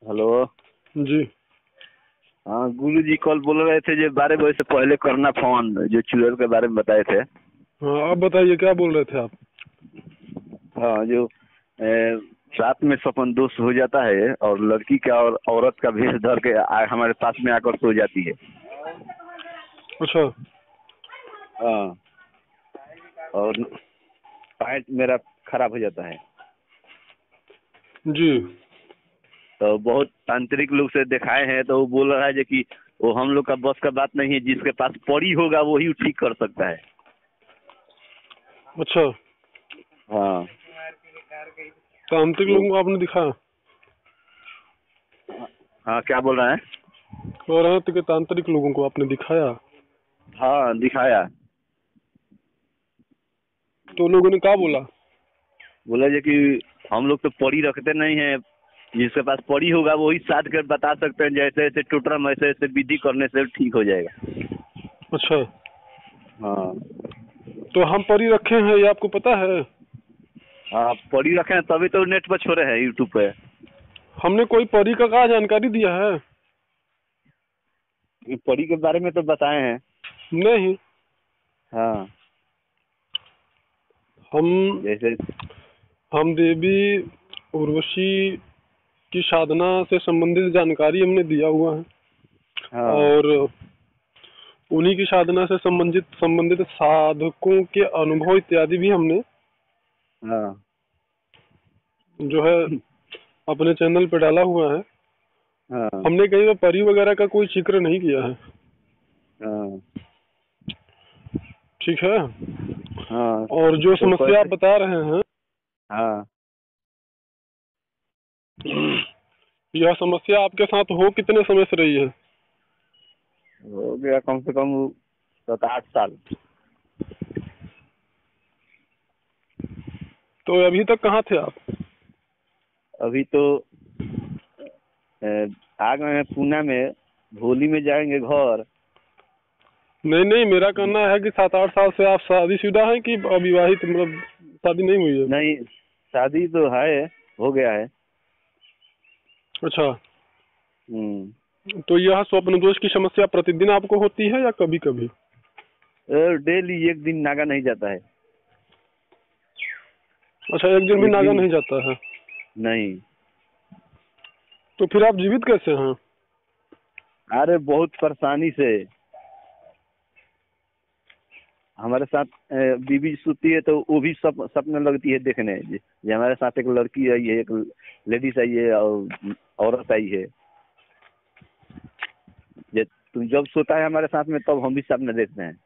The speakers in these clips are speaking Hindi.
हेलो। जी। हाँ गुरु जी कल बोल रहे थे जो 12 बजे से पहले करना फोन, जो चुड़ैल के बारे में बताए थे। हाँ, आप बताइए क्या बोल रहे थे आप? हाँ जो रात में सपन दोष हो जाता है और लड़की का और औरत का भेष धर के हमारे पास में आकर सो जाती है। अच्छा। हाँ, और पैंट मेरा खराब हो जाता है। जी। तो बहुत तांत्रिक लोग से दिखाए हैं, तो वो बोल रहा है जो कि वो हम लोग का बस का बात नहीं है, जिसके पास पड़ी होगा वही ठीक कर सकता है। अच्छा, हाँ तांत्रिक तो लोगों को आपने दिखाया? हाँ क्या बोल रहे हैं? कह रहे थे कि तांत्रिक लोगों को आपने दिखाया, हाँ दिखाया। तो लोगों ने क्या बोला? बोला जो कि हम लोग तो पड़ी रखते नहीं हैं, जिसके पास पड़ी होगा वही साध कर बता सकते हैं, जैसे ऐसे टोटरम ऐसे ऐसे विधि करने से ठीक हो जाएगा। अच्छा, हाँ। तो हम परी रखे हैं ये आपको पता है? हाँ पड़ी रखे हैं तभी तो नेट पर छोड़े हैं यूट्यूब पे। हमने कोई परी का क्या जानकारी दिया है? ये पड़ी के बारे में तो बताए हैं। नहीं। हाँ हम जैसे हम देवी उर्वशी की साधना से संबंधित जानकारी हमने दिया हुआ है, हाँ और उन्हीं की साधना से संबंधित संबंधित साधकों के अनुभव इत्यादि भी हमने हाँ जो है अपने चैनल पे डाला हुआ है। हाँ हमने कहीं पे परी वगैरह का कोई जिक्र नहीं किया है। हाँ ठीक है। हाँ और जो तो समस्या आप कैसे? बता रहे हैं, हाँ यह समस्या आपके साथ हो कितने समय से रही है? हो गया कम से कम 7-8 साल। तो अभी तक कहाँ थे आप? अभी तो अ, आ गए हैं पूना में, होली में जाएंगे घर। नहीं नहीं, मेरा कहना है कि 7-8 साल से आप शादीशुदा हैं कि अविवाहित, मतलब शादी नहीं हुई है? नहीं शादी तो है, हो गया है। अच्छा। हम्म। तो यह स्वप्न दोष की समस्या प्रतिदिन आपको होती है या कभी कभी? डेली एक दिन नागा नहीं जाता है। अच्छा, एक दिन भी एक नागा दिन नहीं जाता है? नहीं। तो फिर आप जीवित कैसे हैं? अरे बहुत परेशानी से। हमारे साथ बीबी सोती है तो वो भी सब सपने लगती है देखने, ये हमारे साथ एक लड़की आई है, एक लेडीज आई है और औरत आई है। ये तुम जब सोता है हमारे साथ में तब हम भी सपने देखते हैं।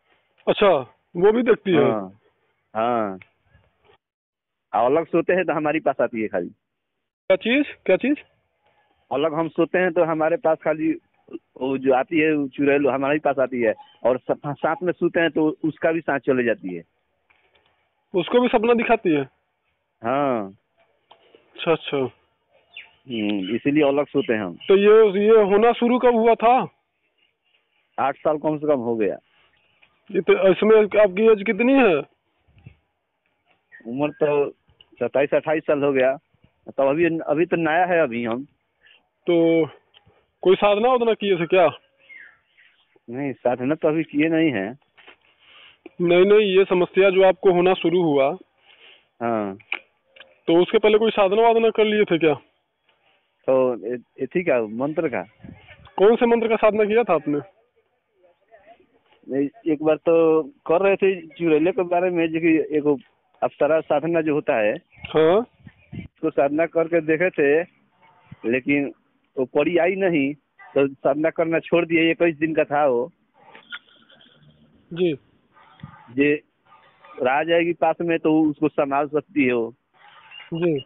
अच्छा, वो भी देखती है? हाँ हाँ। और अलग सोते हैं तो हमारी पास आती है खाली। क्या चीज, क्या चीज? अलग हम सोते हैं तो हमारे पास खाली वो जो आती है वो चुड़ैल हमारे पास आती है, और साथ में सोते हैं तो उसका भी साथ चले जाती है। उसको भी सपना दिखाती है? हाँ। अच्छा अच्छा। इसीलिए अलग सोते हैं हम। तो ये होना शुरू कब हुआ था? 8 साल कम से कम हो गया। ये तो इसमें आपकी एज कितनी है? उम्र तो 27-28 साल हो गया। तो अभी अभी तो नया है अभी हम। तो कोई साधना वाधना किए थे क्या? नहीं साधना तो अभी किए नहीं है। नहीं नहीं, ये समस्या जो आपको होना शुरू हुआ, हाँ तो उसके पहले कोई साधना वाधना कर लिए थे क्या? तो इसी का मंत्र का। कौन से मंत्र का साधना किया था आपने? एक बार तो कर रहे थे चुड़ैले के बारे में, जो कि एक अप्सरा साधना जो होता है हाँ। उसको साधना करके देखे थे, लेकिन वो पड़ी आई नहीं, तो साधना करना छोड़ दिए। 21 दिन का था वो। जी। जे आ जाएगी पास में तो उसको संभाल सकती है वो। जी।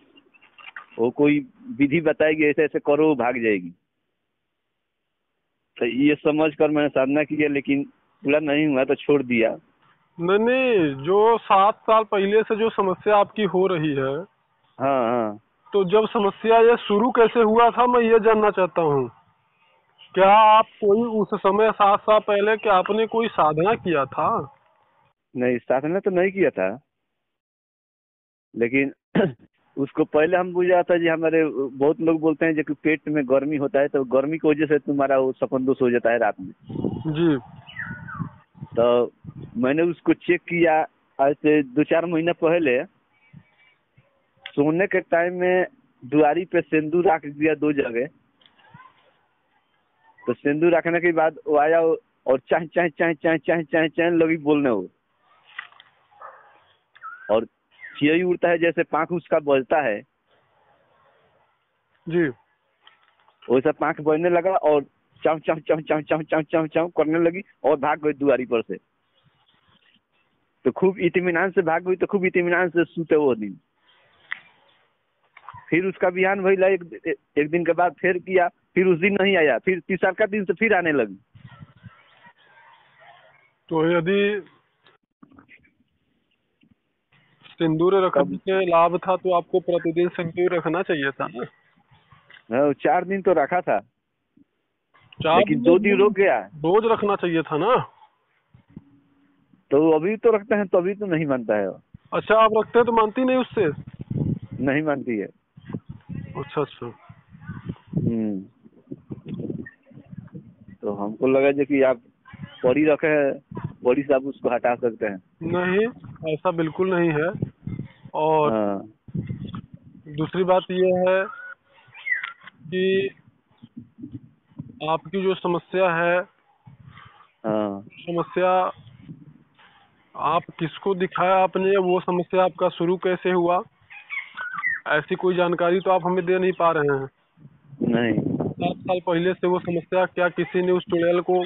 वो कोई विधि बताएगी ऐसे ऐसे करो, वो भाग जाएगी। तो ये समझ कर मैंने साधना किया, लेकिन पूरा नहीं हुआ तो छोड़ दिया। नहीं नहीं, जो 7 साल पहले से जो समस्या आपकी हो रही है, हाँ हाँ। तो जब समस्या ये शुरू कैसे हुआ था, मैं ये जानना चाहता हूँ। क्या आप कोई उस समय 7 साल पहले क्या आपने कोई साधना किया था? नहीं साधना तो नहीं किया था, लेकिन उसको पहले हम बुझा था जी, हमारे बहुत लोग बोलते हैं जो कि पेट में गर्मी होता है, तो गर्मी की वजह से तुम्हारा वो सपंदोष हो जाता है रात में। जी। तो मैंने उसको चेक किया आज से 2-4 महीना पहले। सोने के टाइम में दुआरी पे सिंदूर रख दिया 2 जगह। तो सिंदूर रखने के बाद वो आया और चाह चाह चाह चाह चाह चाह चाह लगी बोलने वो। और चिड़ै उड़ता है जैसे पाँख उसका बजता है, जी। वैसा पाँख बजने लगा और चाव चाव चाव चाव चाव चाव चाव चाव करने लगी और भाग गई दुआरी पर से। तो खूब इत्मीनान से भाग गई, तो खूब इत्मीनान से सूते वो दिन। फिर उसका बिहान भइला एक दिन के बाद फिर किया, फिर उस दिन नहीं आया, फिर तीसरा का दिन से फिर आने लगी। तो यदि सिंदूर रखने से लाभ था तो आपको प्रतिदिन सिंदूर रखना चाहिए था ना। 4 दिन तो रखा था, 4 लेकिन दिन 2 दिन रुक गया। रोज रखना चाहिए था ना। तो अभी तो रखते हैं, तो अभी तो नहीं मानता है। अच्छा, आप रखते हैं तो मानती नहीं उससे? नहीं मानती है। अच्छा अच्छा। तो हमको लगा जो कि आप परी रखे हैं, परी से आप उसको हटा सकते हैं। नहीं, ऐसा बिल्कुल नहीं है। और हाँ दूसरी बात ये है कि आपकी जो समस्या है, हाँ समस्या आप किसको दिखाया आपने, वो समस्या आपका शुरू कैसे हुआ, ऐसी कोई जानकारी तो आप हमें दे नहीं पा रहे हैं। नहीं। 7 साल पहले से वो समस्या, क्या किसी ने उस चुड़ैल को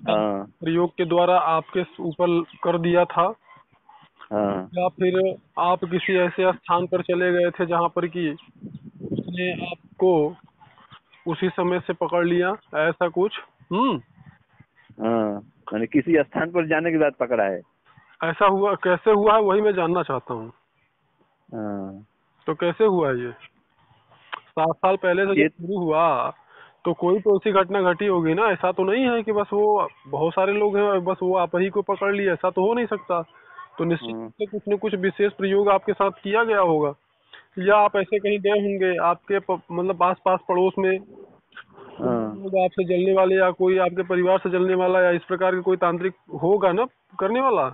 हाँ प्रयोग के द्वारा आपके ऊपर कर दिया था, हाँ या फिर आप किसी ऐसे स्थान पर चले गए थे जहाँ पर कि उसने आपको उसी समय से पकड़ लिया, ऐसा कुछ? हाँ, मैंने किसी स्थान पर जाने के बाद पकड़ा है। ऐसा हुआ, कैसे हुआ है वही मैं जानना चाहता हूँ। हाँ, तो कैसे हुआ है ये? 7 साल पहले से जब ये शुरू हुआ तो कोई तो ऐसी घटना घटी होगी ना। ऐसा तो नहीं है कि बस वो बहुत सारे लोग हैं और बस वो आप ही को पकड़ लिए, ऐसा तो हो नहीं सकता। तो निश्चित हाँ, रूप से कुछ न कुछ विशेष प्रयोग आपके साथ किया गया होगा, या आप ऐसे कहीं गए होंगे आपके मतलब आस पास पड़ोस में कोई हाँ, लोग आपसे जलने वाले, या कोई आपके परिवार से जलने वाला, या इस प्रकार के कोई तांत्रिक होगा ना करने वाला,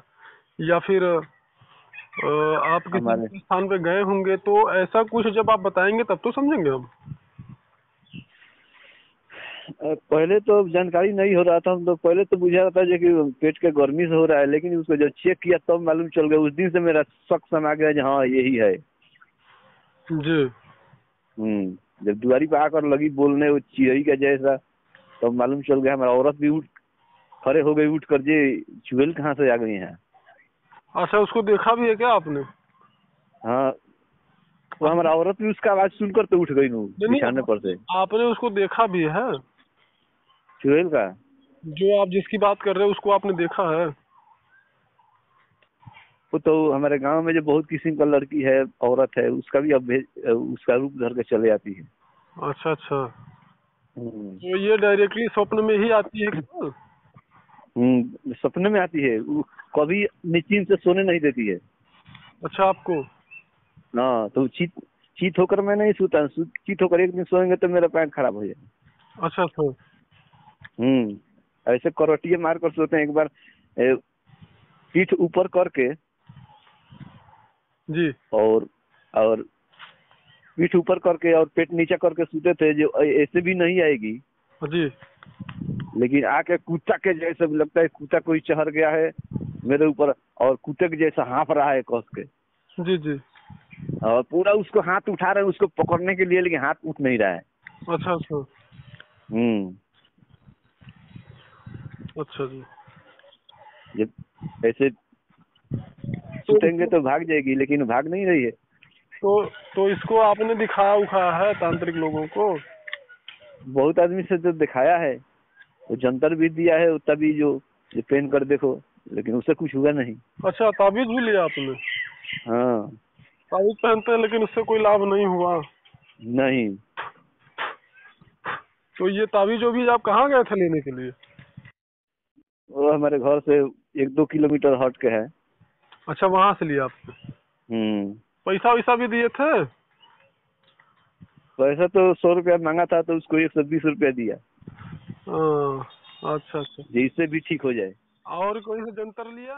या फिर आप किसी हमारे दूसरे स्थान पे गए होंगे। तो ऐसा कुछ जब आप बताएंगे तब तो समझेंगे हम। पहले तो जानकारी नहीं हो रहा था। हम तो पहले तो बुझा रहा था जो कि पेट के गर्मी से हो रहा है, लेकिन उसको जब चेक किया तब मालूम चल गया। उस दिन से मेरा शक समा गया जो हाँ यही है। जी। जब दुआरी पे आकर लगी बोलने वो चिड़ै का जैसा, तब मालूम चल गया। हमारा औरत भी उठ खड़े हो गई, उठ कर जे चुड़ैल कहाँ से आ गई है। अच्छा, उसको देखा भी है क्या आपने? हाँ, तो हमारा औरत भी उसका आवाज सुनकर तो उठ गई नू नहीं बिछाने नहीं, पर से। आपने उसको देखा भी है? चुड़ैल का जो आप जिसकी बात कर रहे हो उसको आपने देखा है? वो तो हमारे गांव में जो बहुत किस्म का लड़की है, औरत है, उसका भी अब उसका रूप धर के चले आती है। अच्छा अच्छा। हम्म, तो ये डायरेक्टली स्वप्न में ही आती है क्या? सपने में आती है। वो कभी निश्चिंत से सोने नहीं देती है। अच्छा, आपको? हाँ, तो चीत चीत होकर मैं नहीं सोता। चीत होकर एक दिन सोएंगे तो मेरा पैर खराब हो जाएगा। अच्छा अच्छा। ऐसे करवटिया मार कर सोते हैं। एक बार पीठ ऊपर करके जी और और पीठ ऊपर करके और पेट नीचे करके सोते थे, जो ऐसे भी नहीं आएगी। जी। लेकिन आके कुत्ता के जैसे लगता है, कुत्ता कोई चढ़ गया है मेरे ऊपर और कुत्ते के जैसा हाँफ रहा है कस के। जी जी। और पूरा उसको हाथ उठा रहे हैं उसको पकड़ने के लिए, लेकिन हाथ उठ नहीं रहा है। अच्छा अच्छा। हम्म अच्छा जी। जब ऐसे तो सुतेंगे तो भाग जाएगी, लेकिन भाग नहीं रही है। तो तो इसको आपने दिखाया उखाया है तांत्रिक लोगों को? बहुत आदमी से जो दिखाया है, वो जंतर भी दिया है, तभी जो पहन कर देखो, लेकिन उससे कुछ हुआ नहीं। अच्छा, ताबीज भी लिया आपने? हाँ, ताबीज पहनते हैं लेकिन उससे कोई लाभ नहीं हुआ? नहीं। तो ये ताबीज जो भी आप कहाँ गए थे लेने के लिए? वो हमारे घर से 1-2 किलोमीटर हट के है। अच्छा, वहां से लिया आपने? हम्म पैसा वैसा भी दिए थे? पैसा तो 100 रुपया मांगा था, तो उसको 120 रुपया दिया, हाँ, अच्छा अच्छा। जिससे भी ठीक हो जाए। और कोई से जंतर लिया?